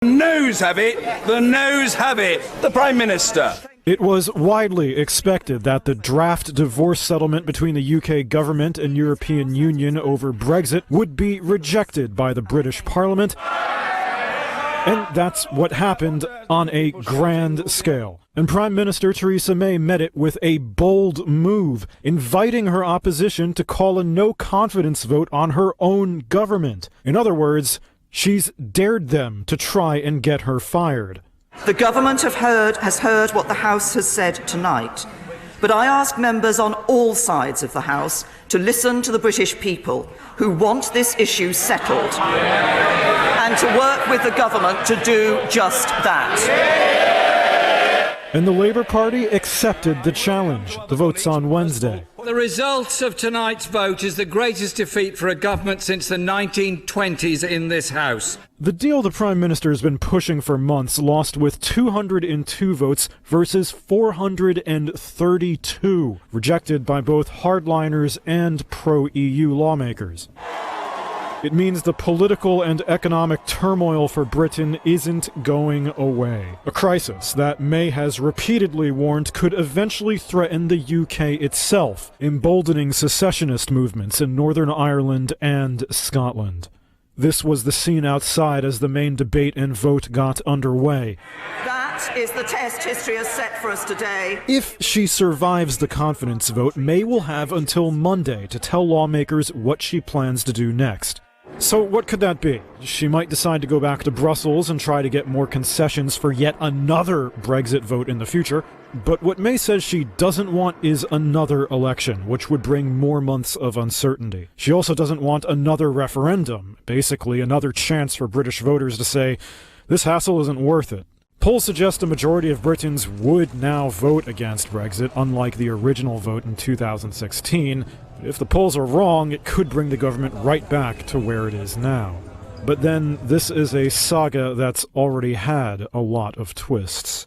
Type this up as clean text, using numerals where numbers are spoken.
Noes have it. The noes have it. The Prime Minister. It was widely expected that the draft divorce settlement between the UK government and European Union over Brexit would be rejected by the British Parliament. And that's what happened on a grand scale. And Prime Minister Theresa May met it with a bold move, inviting her opposition to call a no-confidence vote on her own government. In other words, she's dared them to try and get her fired. The government has heard what the House has said tonight, but I ask members on all sides of the House to listen to the British people who want this issue settled and to work with the government to do just that. And the Labour Party accepted the challenge. The vote's on Wednesday. The result of tonight's vote is the greatest defeat for a government since the 1920s in this House. The deal the Prime Minister has been pushing for months lost with 202 votes versus 432, rejected by both hardliners and pro-EU lawmakers. It means the political and economic turmoil for Britain isn't going away. A crisis that May has repeatedly warned could eventually threaten the UK itself, emboldening secessionist movements in Northern Ireland and Scotland. This was the scene outside as the main debate and vote got underway. That is the test history has set for us today. If she survives the confidence vote, May will have until Monday to tell lawmakers what she plans to do next. So what could that be? She might decide to go back to Brussels and try to get more concessions for yet another Brexit vote in the future. But what May says she doesn't want is another election, which would bring more months of uncertainty. She also doesn't want another referendum, basically another chance for British voters to say, this hassle isn't worth it. Polls suggest a majority of Britons would now vote against Brexit, unlike the original vote in 2016. If the polls are wrong, it could bring the government right back to where it is now. But then, this is a saga that's already had a lot of twists.